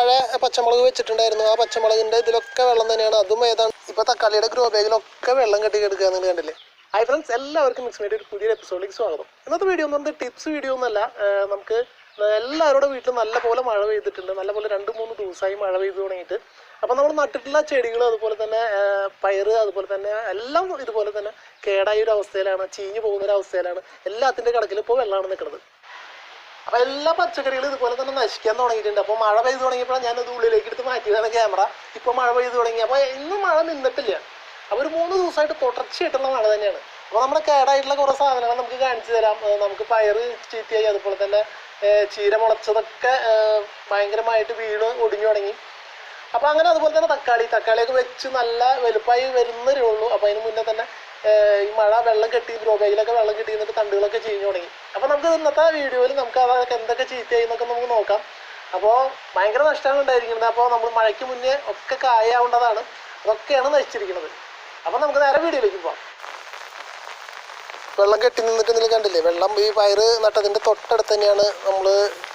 താഴെ പച്ചമുളക് വെച്ചിട്ടുണ്ടായിരുന്നു. ആ പച്ചമുളകിൻ്റെ ഇതിലൊക്കെ വെള്ളം തന്നെയാണ്. അതും ഏതാണ് ഇപ്പോൾ തക്കാളിയുടെ ഗ്രോ ബാഗിലൊക്കെ വെള്ളം കെട്ടി കിടക്കുക എന്ന് കണ്ടില്ലേ. ഹായ് ഫ്രണ്ട്സ്, എല്ലാവർക്കും മിക്സ്മേറ്റ് ഒരു പുതിയൊരു എപ്പിസോഡിലേക്ക് സ്വാഗതം. ഇന്നത്തെ വീഡിയോ എന്ന് പറഞ്ഞാൽ ടിപ്സ് വീഡിയോ ഒന്നുമല്ല. നമുക്ക് എല്ലാവരുടെ വീട്ടിലും നല്ലപോലെ മഴ പെയ്തിട്ടുണ്ട്. നല്ലപോലെ 2-3 ദിവസമായി മഴ പെയ്തു തുടങ്ങിയിട്ട്. അപ്പോൾ നമ്മൾ നട്ടിട്ടുള്ള ചെടികൾ, അതുപോലെ തന്നെ പയറ്, അതുപോലെ തന്നെ എല്ലാം ഇതുപോലെ തന്നെ കേടായ ഒരു അവസ്ഥയിലാണ്, ചീഞ്ഞു പോകുന്നൊരവസ്ഥയിലാണ്. എല്ലാത്തിൻ്റെ കടക്കിൽ ഇപ്പോൾ വെള്ളമാണ് നിൽക്കുന്നത്. അപ്പോൾ എല്ലാ പച്ചക്കറികളും ഇതുപോലെ തന്നെ നശിക്കാൻ തുടങ്ങിയിട്ടുണ്ട്. അപ്പോൾ മഴ പെയ്തു തുടങ്ങിയപ്പോഴാണ് ഞാനത് ഉള്ളിലേക്ക് എടുത്ത് മാറ്റിയതാണ് ക്യാമറ. ഇപ്പോൾ മഴ പെയ്തു തുടങ്ങി. അപ്പോൾ ഇന്നും മഴ നിന്നിട്ടില്ല. അപ്പോൾ ഒരു 3 ദിവസമായിട്ട് തുടർച്ചയായിട്ടുള്ള മഴ തന്നെയാണ്. അപ്പോൾ നമ്മുടെ കേടായിട്ടുള്ള കുറേ സാധനങ്ങൾ നമുക്ക് കാണിച്ചു തരാം. നമുക്ക് പയറ് ചീത്തയായി, അതുപോലെ തന്നെ ചീര മുളച്ചതൊക്കെ ഭയങ്കരമായിട്ട് വീണ് ഒടിഞ്ഞു തുടങ്ങി. അപ്പോൾ അങ്ങനെ അതുപോലെ തന്നെ തക്കാളിയൊക്കെ വെച്ച് നല്ല വലുപ്പമായി വരുന്നതേ ഉള്ളൂ. അപ്പോൾ അതിന് മുന്നേ തന്നെ ഈ മഴ വെള്ളം കെട്ടി, ഗ്രോ ബാഗിലൊക്കെ വെള്ളം കെട്ടി നിന്നിട്ട് തണ്ടുകളൊക്കെ ചീഞ്ഞു തുടങ്ങി. അപ്പോൾ നമുക്ക് ഇന്നത്തെ വീഡിയോയിൽ നമുക്ക് അതൊക്കെ എന്തൊക്കെ ചീത്തയായി എന്നൊക്കെ നമുക്ക് നോക്കാം. അപ്പോൾ ഭയങ്കര നഷ്ടമാണ് ഉണ്ടായിരിക്കുന്നത്. അപ്പോൾ നമ്മൾ മഴയ്ക്ക് മുന്നേ ഒക്കെ കായാവേണ്ടതാണ്, അതൊക്കെയാണ് നശിച്ചിരിക്കുന്നത്. അപ്പോൾ നമുക്ക് നേരെ വീഡിയോയിലേക്ക് പോകാം. വെള്ളം കെട്ടി നിന്നിട്ട് നിങ്ങൾ കണ്ടില്ലേ, വെള്ളം ഈ പയറ് നട്ടതിൻ്റെ തൊട്ടടുത്ത് തന്നെയാണ് നമ്മൾ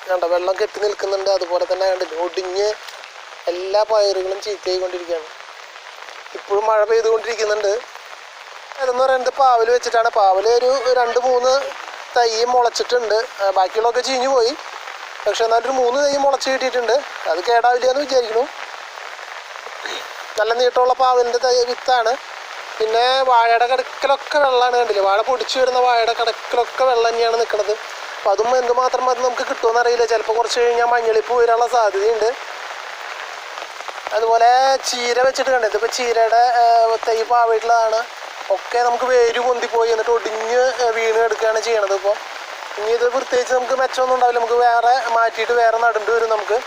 കണ്ട വെള്ളം കെട്ടി നിൽക്കുന്നുണ്ട്. അതുപോലെ തന്നെ കണ്ടില്ലേ, ഒടിഞ്ഞ് എല്ലാ പയറുകളും ചീത്തയായിക്കൊണ്ടിരിക്കുകയാണ്. ഇപ്പോഴും മഴ പെയ്തുകൊണ്ടിരിക്കുന്നുണ്ട്. അതെന്ന് പറയുന്നത് പാവൽ വെച്ചിട്ടാണ്. പാവൽ ഒരു 2-3 തൈ മുളച്ചിട്ടുണ്ട്. ബാക്കിയുള്ളതൊക്കെ ചീഞ്ഞു പോയി. പക്ഷെ എന്നാലൊരു 3 തൈ മുളച്ച് കിട്ടിയിട്ടുണ്ട്. അത് കേടാവില്ല എന്ന് വിചാരിക്കുന്നു. നല്ല നീട്ടമുള്ള പാവലിൻ്റെ വിത്താണ്. പിന്നെ വാഴയുടെ കടക്കിലൊക്കെ വെള്ളമാണ്. കണ്ടില്ലേ, വാഴ പൊടിച്ചു വരുന്ന വാഴയുടെ കടക്കിലൊക്കെ വെള്ളം തന്നെയാണ് നിൽക്കുന്നത്. അപ്പോൾ അതും എന്തുമാത്രം അത് നമുക്ക് കിട്ടുമെന്ന് അറിയില്ല. ചിലപ്പോൾ കുറച്ച് കഴിഞ്ഞാൽ മഞ്ഞളിപ്പ് വരാനുള്ള സാധ്യതയുണ്ട്. അതുപോലെ ചീര വെച്ചിട്ട് കണ്ടത്, ഇപ്പോൾ ചീരയുടെ തൈ പാവയിട്ടുള്ളതാണ്. ഒക്കെ നമുക്ക് വേര് പൊന്തിപ്പോയി, എന്നിട്ട് ഒടിഞ്ഞ് വീണ് എടുക്കുകയാണ് ചെയ്യണത്. ഇപ്പോൾ ഇനി ഇത് പ്രത്യേകിച്ച് നമുക്ക് മെച്ചമൊന്നും ഉണ്ടാവില്ല. നമുക്ക് വേറെ മാറ്റിയിട്ട് വേറെ നടേണ്ടി വരും. നമുക്ക്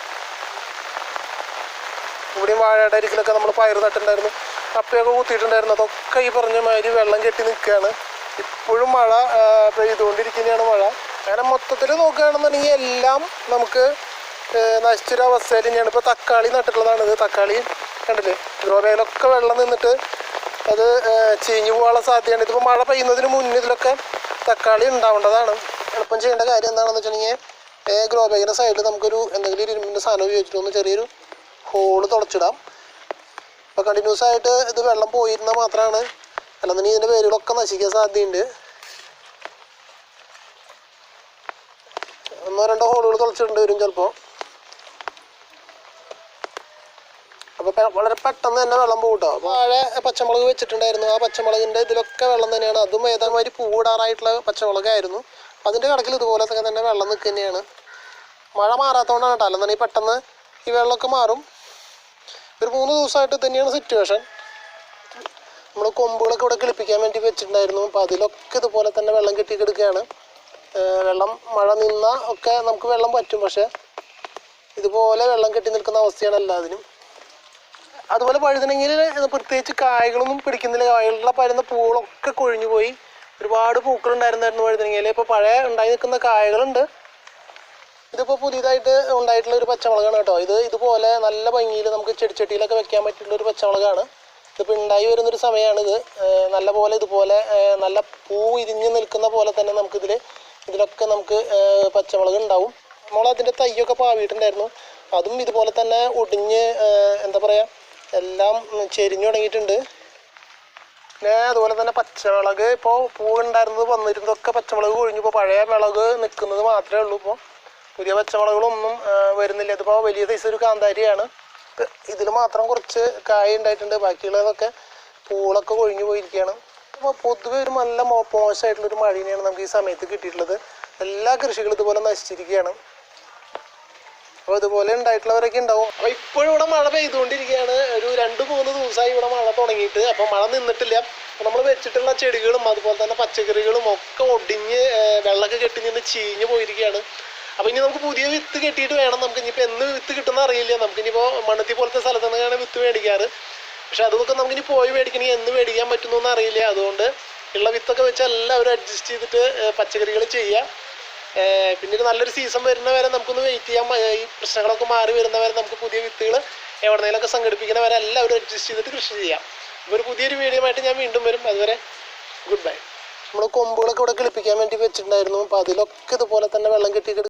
ഇവിടെയും വാഴയുടെ അരികിലൊക്കെ നമ്മൾ പയർ നട്ടിട്ടുണ്ടായിരുന്നു, കപ്പയൊക്കെ കുത്തിയിട്ടുണ്ടായിരുന്നു. അതൊക്കെ ഈ പറഞ്ഞ മാതിരി വെള്ളം കെട്ടി നിൽക്കുകയാണ്. ഇപ്പോഴും മഴ പെയ്തുകൊണ്ടിരിക്കുന്നതാണ് മഴ. അങ്ങനെ മൊത്തത്തിൽ നോക്കുകയാണെന്നുണ്ടെങ്കിൽ എല്ലാം നമുക്ക് നശിച്ചൊരവസ്ഥയിൽ തന്നെയാണ്. ഇപ്പോൾ തക്കാളി നട്ടിട്ടുള്ളതാണ്. ഇത് തക്കാളി കണ്ടില്ലേ, ഗ്രോ ബാഗിലൊക്കെ വെള്ളം നിന്നിട്ട് അത് ചീഞ്ഞു പോകാനുള്ള സാധ്യതയാണ്. ഇതിപ്പോൾ മഴ പെയ്യുന്നതിന് മുന്നേ ഇതിലൊക്കെ തക്കാളി ഉണ്ടാവേണ്ടതാണ്. എളുപ്പം ചെയ്യേണ്ട കാര്യം എന്താണെന്ന് വെച്ചിട്ടുണ്ടെങ്കിൽ ഗ്രോ ബാഗിൻ്റെ സൈഡിൽ നമുക്കൊരു എന്തെങ്കിലും ഒരു ഇരുമ്പിൻ്റെ സാധനം ഉപയോഗിച്ചിട്ടൊന്ന് ചെറിയൊരു ഹോള് തുളച്ചിടാം. അപ്പോൾ കണ്ടിന്യൂസ് ആയിട്ട് ഇത് വെള്ളം പോയിരുന്നാൽ മാത്രമാണ്, അല്ലെന്നുണ്ടെങ്കിൽ ഇതിൻ്റെ വേരുകളൊക്കെ നശിക്കാൻ സാധ്യതയുണ്ട്. 1-2 ഹോളുകൾ തുളച്ചിടേണ്ടി വരും ചിലപ്പോൾ. അപ്പോൾ വളരെ പെട്ടെന്ന് തന്നെ വെള്ളം പോകും കേട്ടോ. അപ്പോൾ താഴെ പച്ചമുളക് വെച്ചിട്ടുണ്ടായിരുന്നു. ആ പച്ചമുളകിൻ്റെ ഇതിലൊക്കെ വെള്ളം തന്നെയാണ്. അതും ഏതാമാതിരി പൂവിടാറായിട്ടുള്ള പച്ചമുളകായിരുന്നു. അതിൻ്റെ കടക്കിൽ ഇതുപോലെ തന്നെ വെള്ളം നിൽക്കുക തന്നെയാണ്. മഴ മാറാത്തതുകൊണ്ടാണ് കേട്ടോ, അല്ലെന്നുണ്ടെങ്കിൽ പെട്ടെന്ന് ഈ വെള്ളമൊക്കെ മാറും. ഒരു 3 ദിവസമായിട്ട് തന്നെയാണ് സിറ്റുവേഷൻ. നമ്മൾ കൊമ്പുകളൊക്കെ ഇവിടെ കിളിപ്പിക്കാൻ വേണ്ടി വെച്ചിട്ടുണ്ടായിരുന്നു. അപ്പോൾ അതിലൊക്കെ ഇതുപോലെ തന്നെ വെള്ളം കെട്ടി കിടക്കുകയാണ്. വെള്ളം മഴ നിന്നാൽ ഒക്കെ നമുക്ക് വെള്ളം പറ്റും, പക്ഷേ ഇതുപോലെ വെള്ളം കെട്ടി നിൽക്കുന്ന അവസ്ഥയാണ് എല്ലാത്തിനും. അതുപോലെ വഴുതനങ്ങയിൽ പ്രത്യേകിച്ച് കായകളൊന്നും പിടിക്കുന്നില്ല. കായകളുടെ പരുന്ന പൂളൊക്കെ കൊഴിഞ്ഞു പോയി. ഒരുപാട് പൂക്കളുണ്ടായിരുന്നു വഴുതനങ്ങയിൽ. ഇപ്പോൾ പഴയ ഉണ്ടായി നിൽക്കുന്ന കായകളുണ്ട്. ഇതിപ്പോൾ പുതിയതായിട്ട് ഉണ്ടായിട്ടുള്ള ഒരു പച്ചമുളകാണ് കേട്ടോ. ഇതുപോലെ നല്ല ഭംഗിയിൽ നമുക്ക് ചെടിച്ചട്ടിയിലൊക്കെ വെക്കാൻ പറ്റിയിട്ടുള്ള ഒരു പച്ചമുളകാണ്. ഇതിപ്പോൾ ഉണ്ടായി വരുന്നൊരു സമയമാണിത്. നല്ല പോലെ ഇതുപോലെ നല്ല പൂ ഇരിഞ്ഞ് നിൽക്കുന്ന പോലെ തന്നെ ഇതിലൊക്കെ നമുക്ക് പച്ചമുളക് ഉണ്ടാവും. നമ്മളതിൻ്റെ തൈയൊക്കെ പാവിയിട്ടുണ്ടായിരുന്നു. അതും ഇതുപോലെ തന്നെ ഒടിഞ്ഞ് എന്താ പറയുക, എല്ലാം ചെരിഞ്ഞു തുടങ്ങിയിട്ടുണ്ട്. പിന്നെ അതുപോലെ തന്നെ പച്ചമുളക് ഇപ്പോൾ പൂവുണ്ടായിരുന്നത് വന്നിരുന്നതൊക്കെ പച്ചമുളക് കൊഴിഞ്ഞു. ഇപ്പോൾ പഴയ മുളക് നിൽക്കുന്നത് മാത്രമേ ഉള്ളൂ. ഇപ്പോൾ പുതിയ പച്ചമുളകുകളൊന്നും വരുന്നില്ല. ഇതിപ്പോൾ വലിയ സൈസ് ഒരു കാന്താരിയാണ്. ഇതിൽ മാത്രം കുറച്ച് കായ ഉണ്ടായിട്ടുണ്ട്. ബാക്കിയുള്ളതൊക്കെ പൂളൊക്കെ കൊഴിഞ്ഞു പോയിരിക്കുകയാണ്. അപ്പോൾ പൊതുവെ ഒരു നല്ല മോശമായിട്ടുള്ളൊരു മഴയാണ് നമുക്ക് ഈ സമയത്ത് കിട്ടിയിട്ടുള്ളത്. എല്ലാ കൃഷികളും ഇതുപോലെ നശിച്ചിരിക്കുകയാണ്. അപ്പോൾ ഇതുപോലെ ഉണ്ടായിട്ടുള്ളവരൊക്കെ ഉണ്ടാവും. അപ്പോൾ ഇപ്പോഴും ഇവിടെ മഴ പെയ്തുകൊണ്ടിരിക്കുകയാണ്. ഒരു 2-3 ദിവസമായി ഇവിടെ മഴ തുടങ്ങിയിട്ട്. അപ്പോൾ മഴ നിന്നിട്ടില്ല. അപ്പോൾ നമ്മൾ വെച്ചിട്ടുള്ള ചെടികളും അതുപോലെ തന്നെ പച്ചക്കറികളും ഒക്കെ ഒടിഞ്ഞ് വെള്ളമൊക്കെ കെട്ടി നിന്ന് ചീഞ്ഞ് പോയിരിക്കുകയാണ്. അപ്പോൾ ഇനി നമുക്ക് പുതിയ വിത്ത് കെട്ടിയിട്ട് വേണം. നമുക്ക് ഇനിയിപ്പോൾ എന്ന് വിത്ത് കിട്ടുന്ന അറിയില്ല. നമുക്കിനിയിപ്പോൾ മണ്ണത്തി പോലത്തെ സ്ഥലത്ത് നിന്നാണ് വിത്ത് മേടിക്കാറ്. പക്ഷെ അതൊക്കെ നമുക്കിനി പോയി മേടിക്കണമെങ്കിൽ എന്ന് മേടിക്കാൻ പറ്റുന്നൊന്നും അറിയില്ല. അതുകൊണ്ട് ഉള്ള വിത്തൊക്കെ വെച്ച് എല്ലാവരും അഡ്ജസ്റ്റ് ചെയ്തിട്ട് പച്ചക്കറികൾ ചെയ്യുക. പിന്നെ ഒരു നല്ലൊരു സീസൺ വരുന്ന വരെ നമുക്കൊന്ന് വെയിറ്റ് ചെയ്യാം. ഈ പ്രശ്നങ്ങളൊക്കെ മാറി വരുന്ന വരെ നമുക്ക് പുതിയ വിത്തുകൾ എവിടെയെങ്കിലുമൊക്കെ സംഘടിപ്പിക്കുന്ന വരെ എല്ലാവരും അഡ്ജസ്റ്റ് ചെയ്തിട്ട് കൃഷി ചെയ്യാം. അപ്പോൾ ഒരു പുതിയൊരു വീഡിയോ ആയിട്ട് ഞാൻ വീണ്ടും വരും. അതുവരെ ഗുഡ് ബൈ. നമ്മൾ കൊമ്പുകളൊക്കെ ഇവിടെ കിളിപ്പിക്കാൻ വേണ്ടി വെച്ചിട്ടുണ്ടായിരുന്നു. അപ്പോൾ അതിലൊക്കെ ഇതുപോലെ തന്നെ വെള്ളം കെട്ടി